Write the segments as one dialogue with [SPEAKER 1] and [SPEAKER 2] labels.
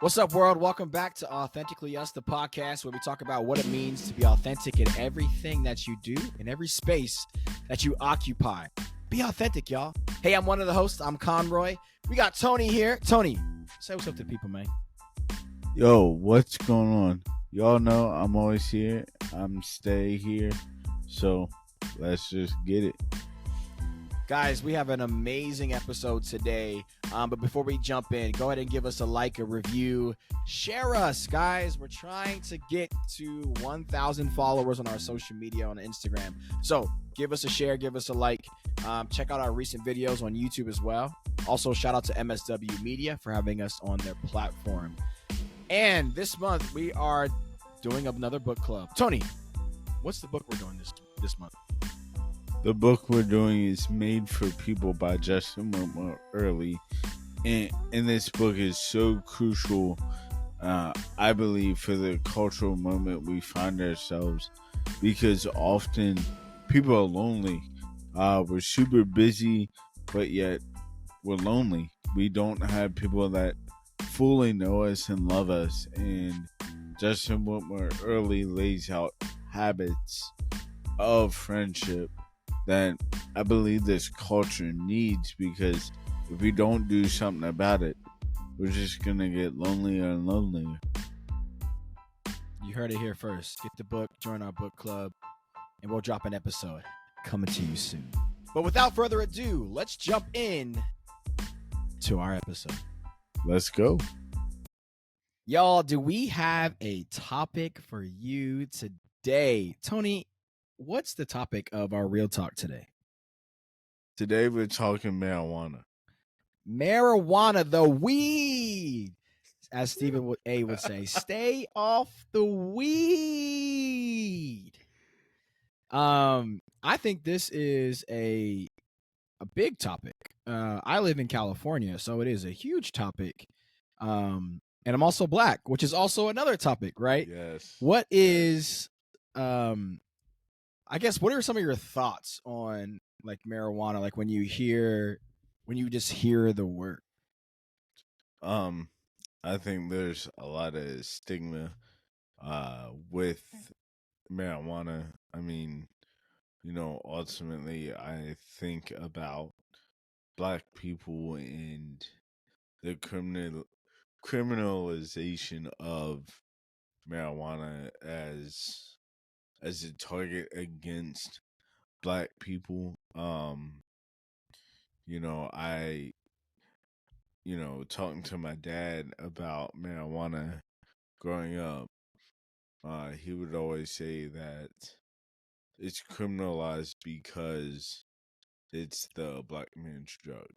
[SPEAKER 1] What's up, world? Welcome back to Authentically Us, the podcast where we talk about what it means to be authentic in everything that you do, in every space that you occupy. Be authentic, y'all. Hey, I'm one of the hosts. I'm ConRoy. We got Tony here. Tony, say what's up to people, man.
[SPEAKER 2] Yo, what's going on? Y'all know I'm always here. I'm stay here. So let's just get it.
[SPEAKER 1] Guys, we have an amazing episode today. But before we jump in, go ahead and give us a like, a review. Share us, guys. We're trying to get to 1,000 followers on our social media on Instagram. So give us a share, give us a like. Check out our recent videos on YouTube as well. Also, shout out to MSW Media for having us on their platform. And this month, we are doing another book club. Tony, what's the book we're doing this month?
[SPEAKER 2] The book we're doing is Made for People by Justin Whitmore Early. And this book is so crucial, I believe, for the cultural moment we find ourselves. Because often people are lonely. We're super busy, but yet we're lonely. We don't have people that fully know us and love us. And Justin Whitmore Early lays out habits of friendship that I believe this culture needs, because if we don't do something about it, we're just going to get lonelier and lonelier.
[SPEAKER 1] You heard it here first. Get the book, join our book club, and we'll drop an episode coming to you soon. But without further ado, let's jump in to our episode.
[SPEAKER 2] Let's go.
[SPEAKER 1] Y'all, do we have a topic for you today? Tony, what's the topic of our real talk today?
[SPEAKER 2] Today we're talking marijuana.
[SPEAKER 1] Marijuana, the weed. As Stephen A would say, stay off the weed. I think this is a big topic. I live in California, so it is a huge topic. And I'm also Black, which is also another topic, right?
[SPEAKER 2] Yes.
[SPEAKER 1] What is I guess, what are some of your thoughts on like marijuana, like when you just hear the word?
[SPEAKER 2] I think there's a lot of stigma with marijuana. I mean, ultimately I think about Black people and the criminalization of marijuana as a target against Black people. Talking to my dad about marijuana growing up, he would always say that it's criminalized because it's the Black man's drug.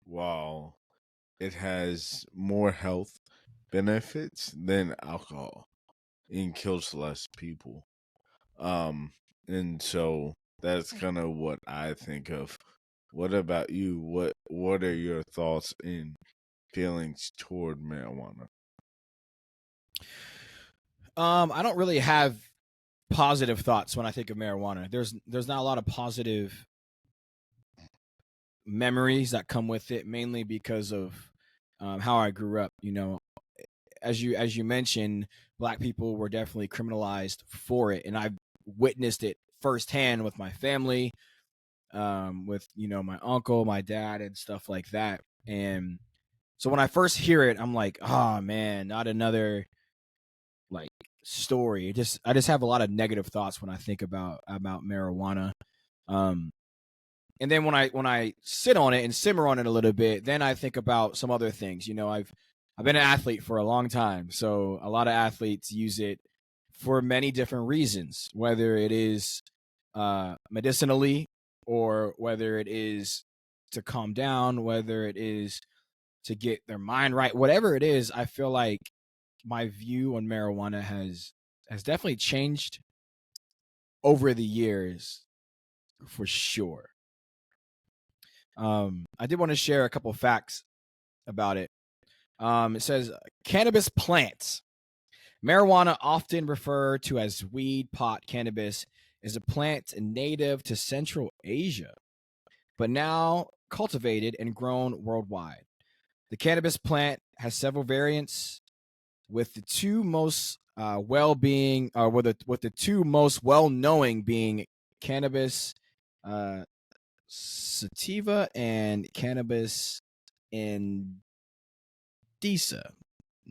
[SPEAKER 2] While it has more health benefits than alcohol and kills less people. And so that's kind of what I think of. What about you? What are your thoughts and feelings toward marijuana?
[SPEAKER 1] I don't really have positive thoughts when I think of marijuana. There's not a lot of positive memories that come with it, mainly because of how I grew up. As you mentioned, Black people were definitely criminalized for it, and I've witnessed it firsthand with my family, with my uncle, my dad, and stuff like that. And so when I first hear it, I'm like, oh man, not another like story. I just have a lot of negative thoughts when I think about marijuana. And then when I sit on it and simmer on it a little bit, then I think about some other things. I've been an athlete for a long time, so a lot of athletes use it for many different reasons, whether it is medicinally, or whether it is to calm down, whether it is to get their mind right, whatever it is. I feel like my view on marijuana has definitely changed over the years, for sure. I did want to share a couple facts about it. It says cannabis plants. Marijuana, often referred to as weed, pot, cannabis, is a plant native to Central Asia, but now cultivated and grown worldwide. The cannabis plant has several variants, with the two most well-being, or with the two most well-knowing being cannabis sativa and cannabis indisa.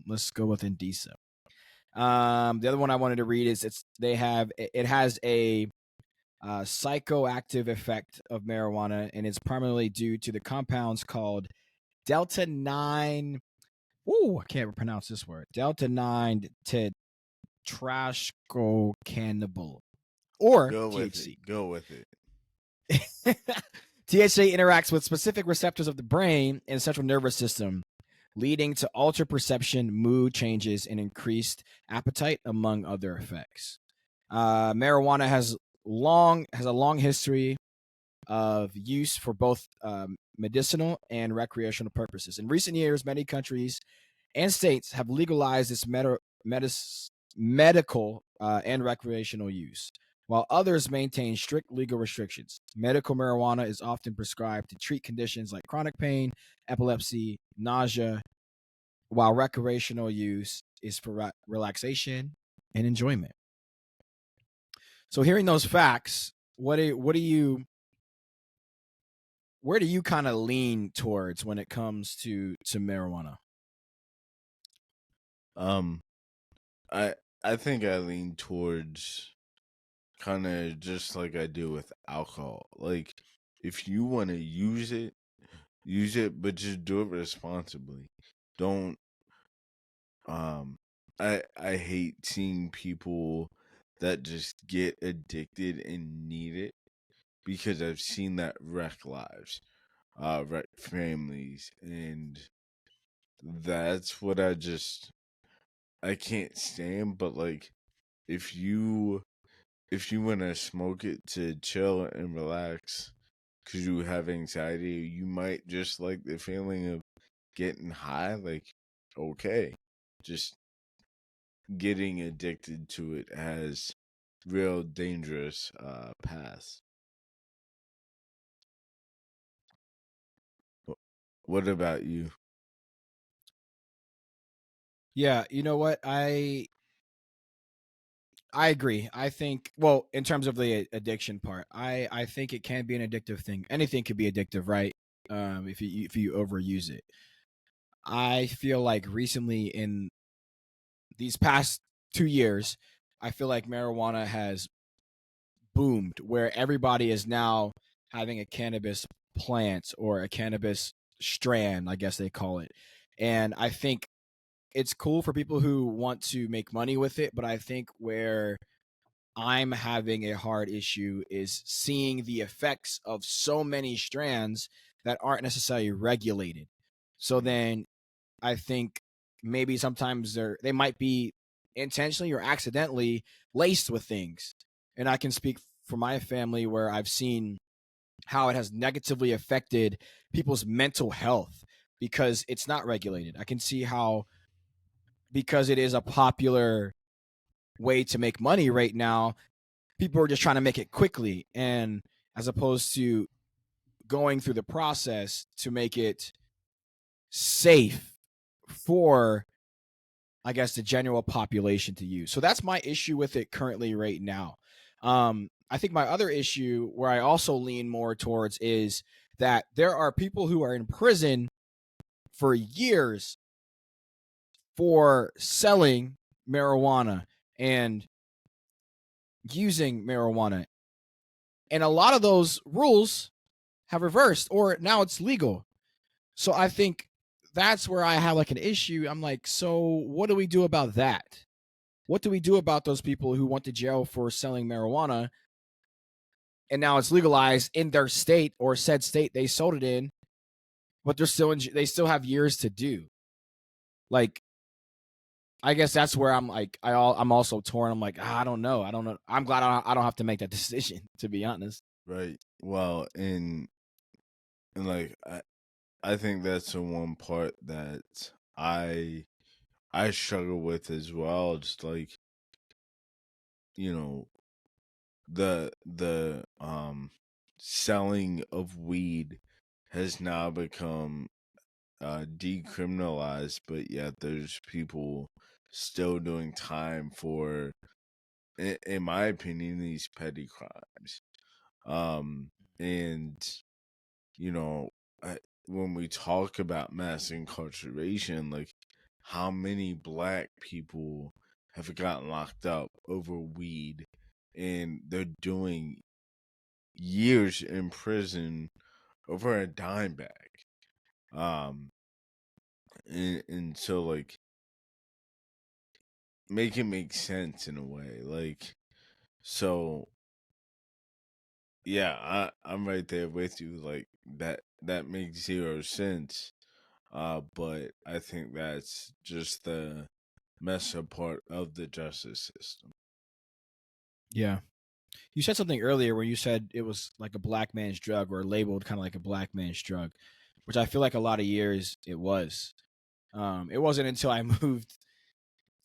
[SPEAKER 1] Let's go with indisa. The other one I wanted to read is it has a psychoactive effect of marijuana, and it's primarily due to the compounds called delta 9. I can't pronounce this word. Delta 9 tetrahydrocannabinol, or
[SPEAKER 2] Go with
[SPEAKER 1] THC.
[SPEAKER 2] it. Go with it.
[SPEAKER 1] THC interacts with specific receptors of the brain and central nervous system, leading to altered perception, mood changes, and increased appetite, among other effects. Marijuana has a long history of use for both medicinal and recreational purposes. In recent years, many countries and states have legalized its medical and recreational use, while others maintain strict legal restrictions. Medical marijuana is often prescribed to treat conditions like chronic pain, epilepsy, nausea, while recreational use is for relaxation and enjoyment. So, hearing those facts, where do you kind of lean towards when it comes to marijuana?
[SPEAKER 2] I think I lean towards kind of just like I do with alcohol. Like, if you want to use it, but just do it responsibly. Don't I hate seeing people that just get addicted and need it, because I've seen that wreck lives, wreck families, and that's what I can't stand. But like, if you want to smoke it to chill and relax because you have anxiety, you might just like the feeling of getting high. Like, okay, just getting addicted to it has real dangerous paths. What about you?
[SPEAKER 1] Yeah, you know what? I agree. I think, well, in terms of the addiction part, I think it can be an addictive thing. Anything could be addictive, right? If you overuse it. I feel like recently, in these past 2 years, I feel like marijuana has boomed, where everybody is now having a cannabis plant or a cannabis strand, I guess they call it. And I think it's cool for people who want to make money with it, but I think where I'm having a hard issue is seeing the effects of so many strands that aren't necessarily regulated. So then I think maybe sometimes they might be intentionally or accidentally laced with things. And I can speak for my family, where I've seen how it has negatively affected people's mental health because it's not regulated. I can see how, because it is a popular way to make money right now, people are just trying to make it quickly, and as opposed to going through the process to make it safe for, I guess, the general population to use. So that's my issue with it currently right now. I think my other issue, where I also lean more towards, is that there are people who are in prison for years for selling marijuana and using marijuana. And a lot of those rules have reversed, or now it's legal. So I think that's where I have like an issue. I'm like, so what do we do about that? What do we do about those people who went to jail for selling marijuana and now it's legalized in their state or said state they sold it in, but they still have years to do? Like, I guess that's where I'm like, I'm also torn. I'm like, I don't know. I'm glad I don't have to make that decision, to be honest.
[SPEAKER 2] Right. Well, and like I think that's the one part that I struggle with as well. Just like, you know, the selling of weed has now become decriminalized, but yet there's people still doing time for, in my opinion, these petty crimes. And you know, when we talk about mass incarceration, like how many black people have gotten locked up over weed, and they're doing years in prison over a dime bag. Um, and so like make it make sense in a way, like so. Yeah, I'm right there with you. Like that makes zero sense. But I think that's just the mess up part of the justice system.
[SPEAKER 1] Yeah. You said something earlier where you said it was like a black man's drug, or labeled kind of like a black man's drug, which I feel like a lot of years it was. It wasn't until I moved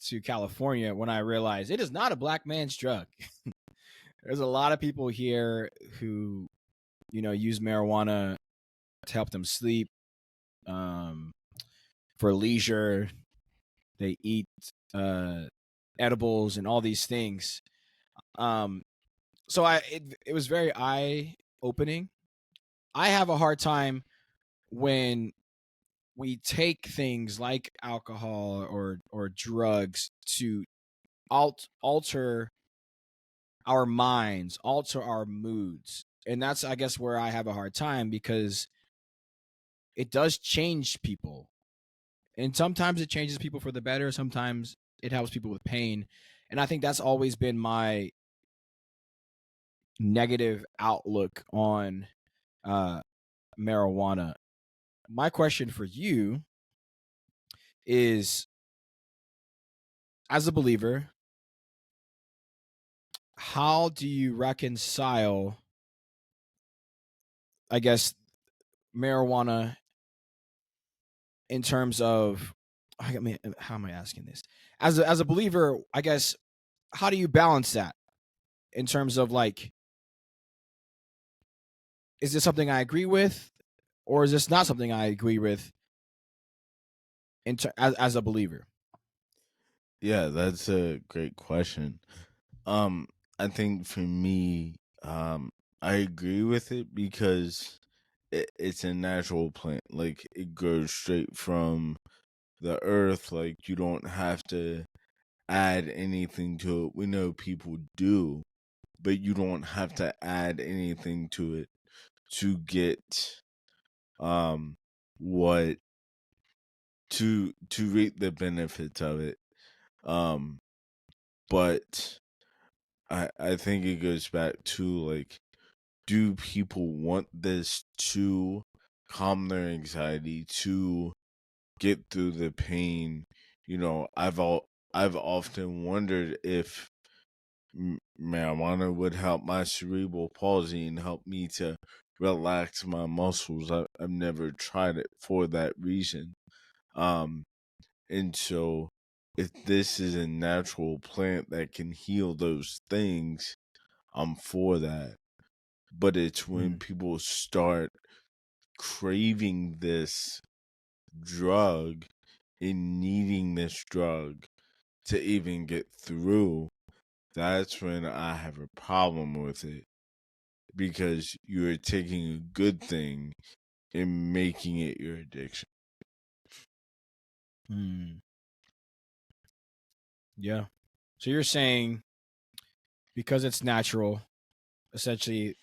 [SPEAKER 1] to California when I realized it is not a black man's drug. There's a lot of people here who, use marijuana to help them sleep, um, for leisure. They eat edibles and all these things. Um, so it was very eye opening. I have a hard time when we take things like alcohol or drugs to alter our minds, alter our moods. And that's, I guess, where I have a hard time, because it does change people. And sometimes it changes people for the better. Sometimes it helps people with pain. And I think that's always been my negative outlook on uh, marijuana. My question for you is, as a believer, how do you reconcile, I guess, marijuana in terms of, I mean, how am I asking this? As a believer, I guess, how do you balance that in terms of, like, is this something I agree with, or is this not something I agree with as a believer?
[SPEAKER 2] Yeah, that's a great question. Um, I think for me, I agree with it because it's a natural plant. Like it grows straight from the earth. Like you don't have to add anything to it. We know people do, but you don't have to add anything to it to get what to reap the benefits of it. Um, but I think it goes back to like, do people want this to calm their anxiety, to get through the pain? You know, I've often wondered if marijuana would help my cerebral palsy and help me to relax my muscles. I've never tried it for that reason. Um, and so if this is a natural plant that can heal those things, I'm for that. But it's when
[SPEAKER 1] Mm.
[SPEAKER 2] people start craving this drug and needing this drug to even get through, that's when I have a problem with it. Because you're taking a good thing and making it your addiction.
[SPEAKER 1] Mm. Yeah. So you're saying, because it's natural, essentially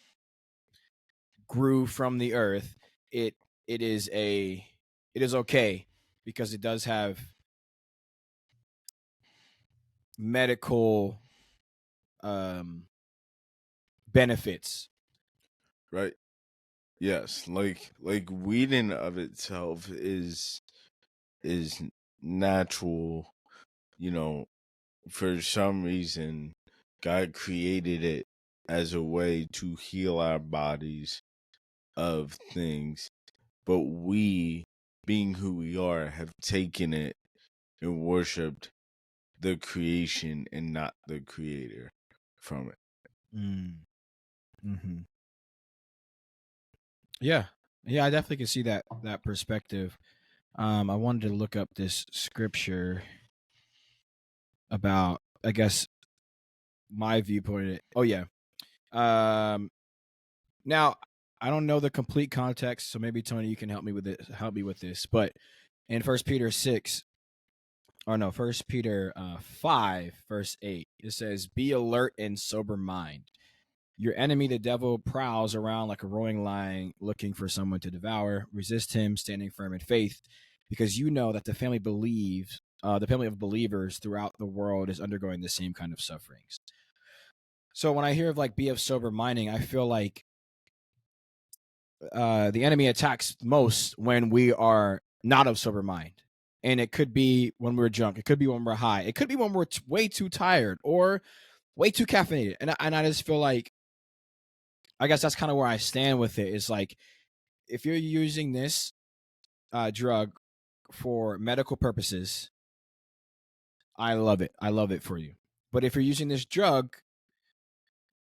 [SPEAKER 1] grew from the earth, it it is a it is okay, because it does have medical um benefits.
[SPEAKER 2] Right? Yes. Like weed in of itself is natural, you know, for some reason God created it as a way to heal our bodies of things. But we, being who we are, have taken it and worshipped the creation and not the creator from it.
[SPEAKER 1] Mm. Mm-hmm. Yeah. Yeah, I definitely can see that perspective. I wanted to look up this scripture about, I guess, my viewpoint. Oh yeah. Um, Now I don't know the complete context, so maybe Tony, you can help me with it. Help me with this. But in First Peter 6, or no, First Peter 5, verse 8, it says, "Be alert and sober mind. Your enemy, the devil, prowls around like a roaring lion, looking for someone to devour. Resist him, standing firm in faith, because you know that the family of believers throughout the world is undergoing the same kind of sufferings." So when I hear of like be of sober minding, I feel like the enemy attacks most when we are not of sober mind. And it could be when we're drunk. It could be when we're high. It could be when we're way too tired or way too caffeinated. And I just feel like, I guess that's kind of where I stand with it. Is like, if you're using this drug for medical purposes, I love it. I love it for you. But if you're using this drug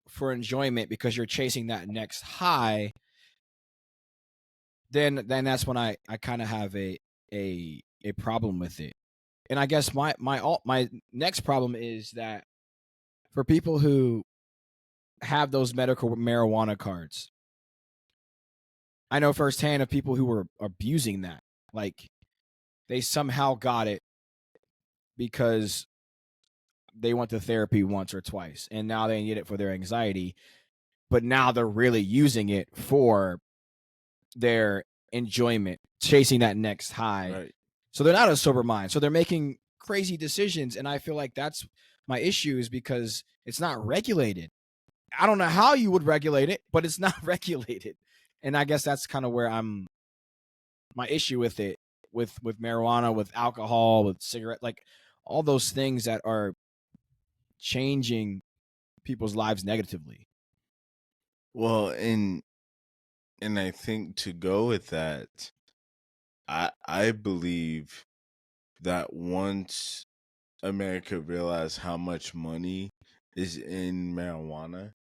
[SPEAKER 1] for enjoyment because you're chasing that next high, then that's when I kind of have a problem with it. And I guess my next problem is that for people who have those medical marijuana cards, I know firsthand of people who were abusing that. Like, they somehow got it because they went to therapy once or twice, and now they need it for their anxiety. But now they're really using it for their enjoyment, chasing that next high.
[SPEAKER 2] Right.
[SPEAKER 1] So they're not a sober mind. So they're making crazy decisions. And I feel like that's my issue, is because it's not regulated. I don't know how you would regulate it, but it's not regulated. And I guess that's kind of where my issue with it, with marijuana, with alcohol, with cigarette, like all those things that are changing people's lives negatively.
[SPEAKER 2] Well, and I think to go with that, I believe that once America realized how much money is in marijuana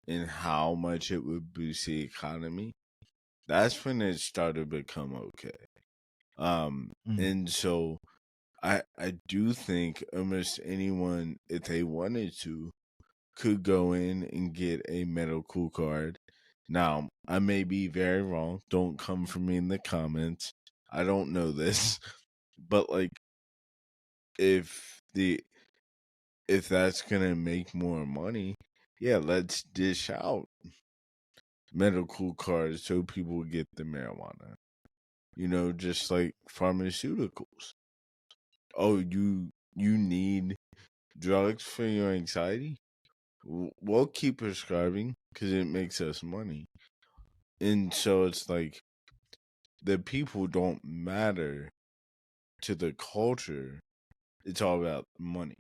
[SPEAKER 2] and how much it would boost the economy, that's when it started to become okay. And so I do think almost anyone, if they wanted to, could go in and get a medical card. Now, I may be very wrong. Don't come for me in the comments. I don't know this. But like, if that's gonna make more money, yeah, let's dish out medical cards so people get the marijuana. Just like pharmaceuticals. Oh, you need drugs for your anxiety? We'll keep prescribing because it makes us money. And so it's like the people don't matter to the culture. It's all about money.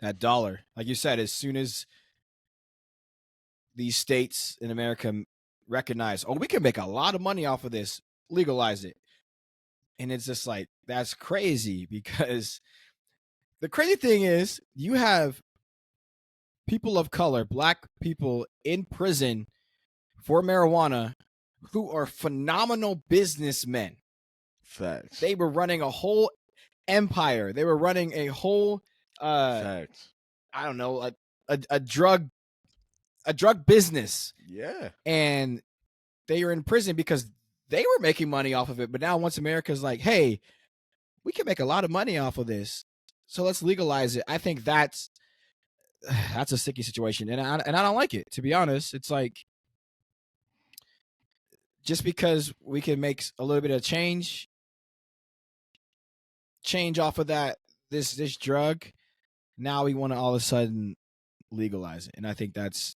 [SPEAKER 1] That dollar, like you said, as soon as these states in America recognize, oh, we can make a lot of money off of this, legalize it. And it's just like, that's crazy, because the crazy thing is, you have people of color, black people, in prison for marijuana who are phenomenal businessmen.
[SPEAKER 2] Facts.
[SPEAKER 1] They were running a whole empire. They were running a whole
[SPEAKER 2] Facts.
[SPEAKER 1] I don't know, a drug business.
[SPEAKER 2] Yeah.
[SPEAKER 1] And they were in prison because they were making money off of it. But now once America's like, hey, we can make a lot of money off of this, so let's legalize it, I think that's a sticky situation. And I don't like it, to be honest. It's like, just because we can make a little bit of change off of this drug, now we want to all of a sudden legalize it. And I think that's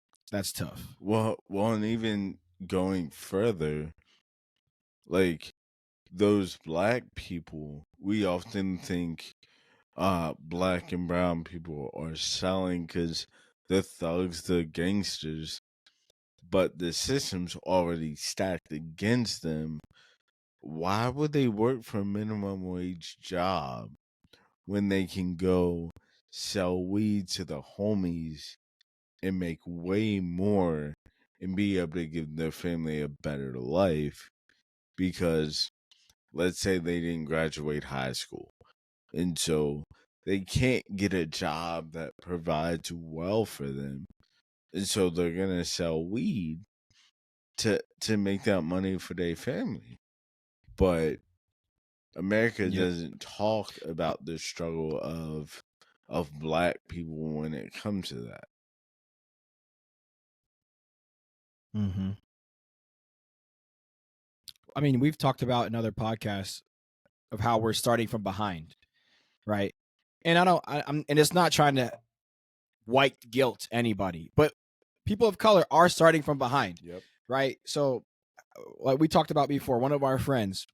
[SPEAKER 1] tough.
[SPEAKER 2] Well, and even going further, like those black people, we often think black and brown people are selling because the thugs, the gangsters, but the system's already stacked against them. Why would they work for a minimum wage job when they can go sell weed to the homies and make way more and be able to give their family a better life? because let's say they didn't graduate high school, and so they can't get a job that provides well for them, and so they're gonna sell weed to make that money for their family. But America
[SPEAKER 1] Yep.
[SPEAKER 2] doesn't talk about the struggle of black people when it comes to that.
[SPEAKER 1] Mm-hmm. I mean, we've talked about in other podcasts of how we're starting from behind, right? And I'm, and it's not trying to white guilt anybody, but people of color are starting from behind,
[SPEAKER 2] Yep.
[SPEAKER 1] right? So, like we talked about before, one of our friends,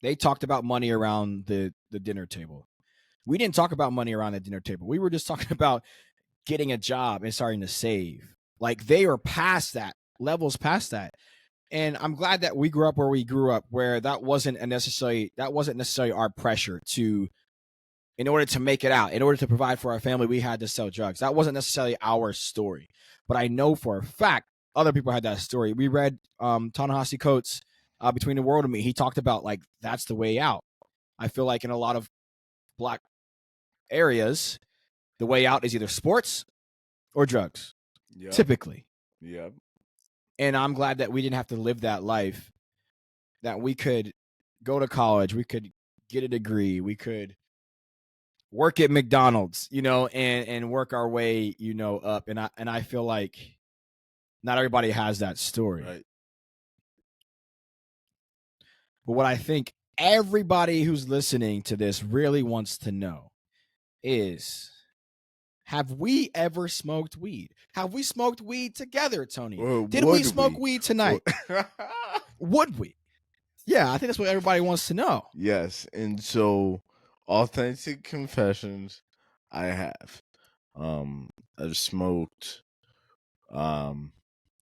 [SPEAKER 1] they talked about money around the dinner table. We didn't talk about money around the dinner table. We were just talking about getting a job and starting to save. Like they are past that, levels past that. And I'm glad that we grew up where we grew up, where that wasn't necessarily our pressure to, in order to make it out, in order to provide for our family, we had to sell drugs. That wasn't necessarily our story. But I know for a fact other people had that story. We read Ta-Nehisi Coates' Between the World and Me. He talked about like that's the way out. I feel like in a lot of black areas, the way out is either sports or drugs,
[SPEAKER 2] Yep.
[SPEAKER 1] typically.
[SPEAKER 2] Yep.
[SPEAKER 1] And I'm glad that we didn't have to live that life, that we could go to college, we could get a degree, we could work at McDonald's, and work our way, up. And I feel like not everybody has that story.
[SPEAKER 2] Right.
[SPEAKER 1] But what I think everybody who's listening to this really wants to know is, have we ever smoked weed? Have we smoked weed together, Tony?
[SPEAKER 2] Or
[SPEAKER 1] Did we
[SPEAKER 2] would
[SPEAKER 1] smoke weed tonight? Would we? Yeah, I think that's what everybody wants to know.
[SPEAKER 2] Yes, and so authentic confessions, I have. I've smoked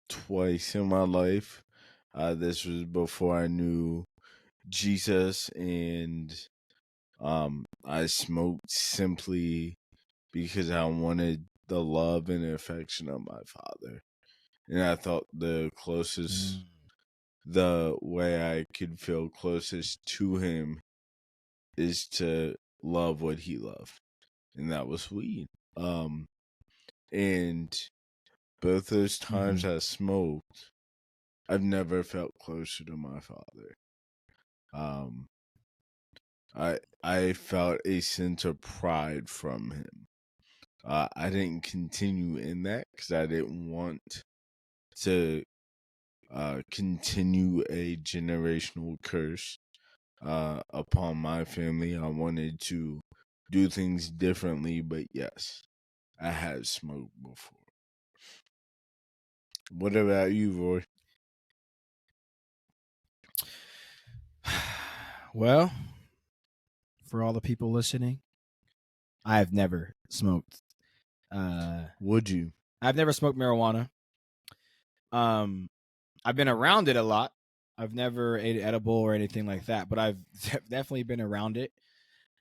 [SPEAKER 2] twice in my life. This was before I knew Jesus, and I smoked simply because I wanted the love and affection of my father. And I thought the way I could feel closest to him is to love what he loved. And that was weed. And both those times I smoked, I've never felt closer to my father. I felt a sense of pride from him. I didn't continue in that because I didn't want to continue a generational curse upon my family. I wanted to do things differently, but yes, I have smoked before. What about you, Roy?
[SPEAKER 1] Well, for all the people listening, I have never smoked.
[SPEAKER 2] Would you?
[SPEAKER 1] I've never smoked marijuana. I've been around it a lot. I've never ate an edible or anything like that, but I've definitely been around it.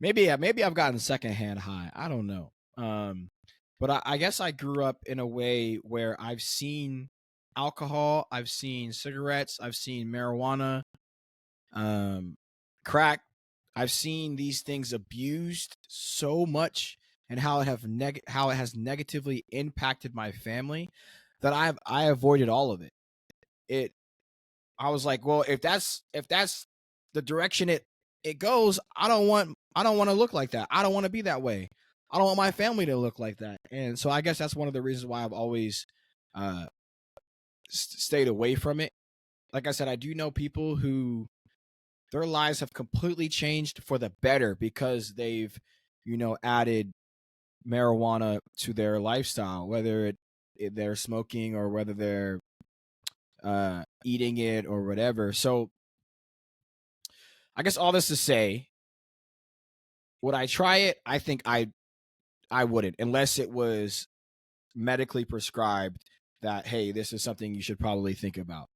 [SPEAKER 1] Maybe I've gotten secondhand high. I don't know. But I guess I grew up in a way where I've seen alcohol, I've seen cigarettes, I've seen marijuana, crack. I've seen these things abused so much, and how it has negatively impacted my family, that I avoided all of it. I was like, well, if that's the direction it goes, I don't want to look like that. I don't want to be that way. I don't want my family to look like that. And so I guess that's one of the reasons why I've always stayed away from it. Like I said, I do know people who their lives have completely changed for the better because they've, added marijuana to their lifestyle, whether they're smoking or whether they're eating it or whatever. So I guess all this to say, would I try it? I think I wouldn't, unless it was medically prescribed that, hey, this is something you should probably think about.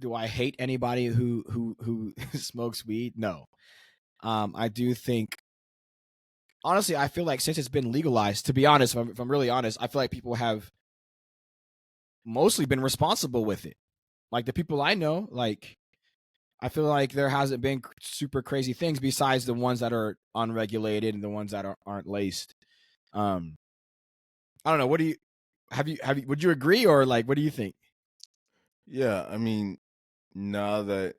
[SPEAKER 1] Do I hate anybody who smokes weed? No. I do think, honestly, I feel like since it's been legalized, to be honest, if I'm really honest, I feel like people have mostly been responsible with it. Like the people I know, like I feel like there hasn't been super crazy things besides the ones that are unregulated and the ones that aren't laced. I don't know. What do you have you would you agree, or like what do you think?
[SPEAKER 2] Yeah, I mean, now that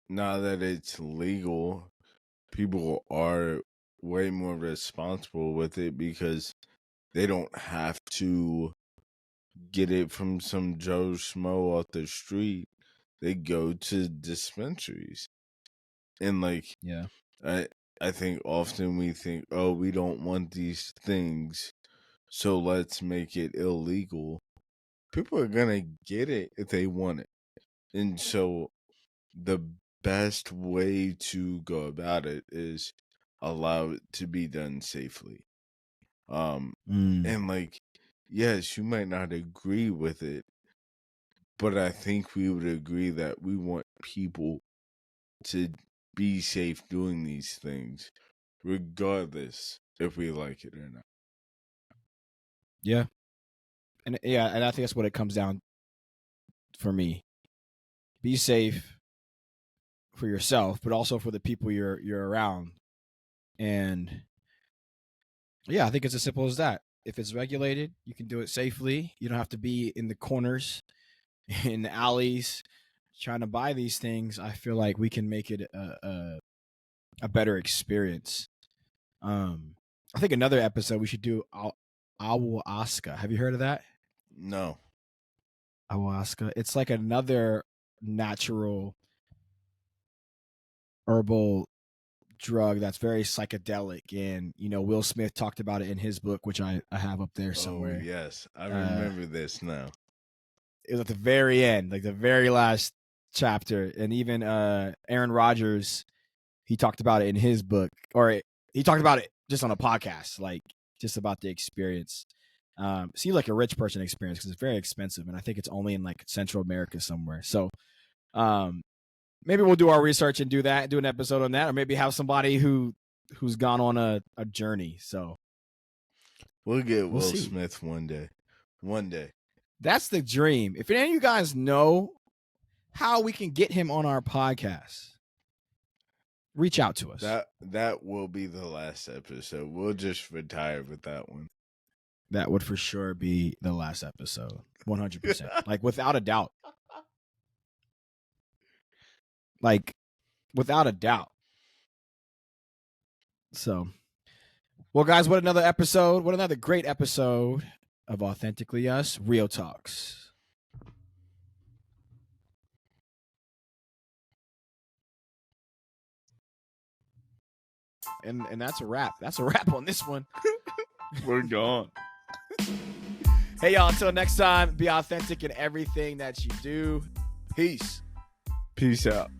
[SPEAKER 2] now that it's legal, people are way more responsible with it because they don't have to get it from some Joe Schmo off the street. They go to dispensaries. And like
[SPEAKER 1] Yeah.
[SPEAKER 2] I I think often we think, oh, we don't want these things, so let's make it illegal. People are gonna get it if they want it. And so the best way to go about it is allow it to be done safely. And like, yes, you might not agree with it, but I think we would agree that we want people to be safe doing these things, regardless if we like it or not.
[SPEAKER 1] Yeah. And I think that's what it comes down for me. Be safe for yourself, but also for the people you're around. And yeah, I think it's as simple as that. If it's regulated, you can do it safely. You don't have to be in the corners, in the alleys, trying to buy these things. I feel like we can make it a better experience. I think another episode we should do ayahuasca. Have you heard of that?
[SPEAKER 2] No.
[SPEAKER 1] Ayahuasca. It's like another natural herbal drug that's very psychedelic, and Will Smith talked about it in his book, which I have up there
[SPEAKER 2] Oh,
[SPEAKER 1] somewhere.
[SPEAKER 2] yes. I remember this now.
[SPEAKER 1] It was at the very end, like the very last chapter, and even Aaron Rodgers, he talked about it in his book, or he talked about it just on a podcast, like just about the experience. Seems like a rich person experience because it's very expensive, and I think it's only in like Central America somewhere. So maybe we'll do our research and do an episode on that, or maybe have somebody who's gone on a journey. So
[SPEAKER 2] we'll get
[SPEAKER 1] we'll
[SPEAKER 2] Will
[SPEAKER 1] see.
[SPEAKER 2] Smith one day. One day.
[SPEAKER 1] That's the dream. If any of you guys know how we can get him on our podcast, reach out to us.
[SPEAKER 2] That will be the last episode. We'll just retire with that one.
[SPEAKER 1] That would for sure be the last episode. 100%. Like without a doubt. Like without a doubt. So, well, guys, what another episode. What another great episode of Authentically Us Real Talks. And that's a wrap. That's a wrap on this one.
[SPEAKER 2] We're gone.
[SPEAKER 1] Hey, y'all, until next time, be authentic in everything that you do. Peace.
[SPEAKER 2] Peace out.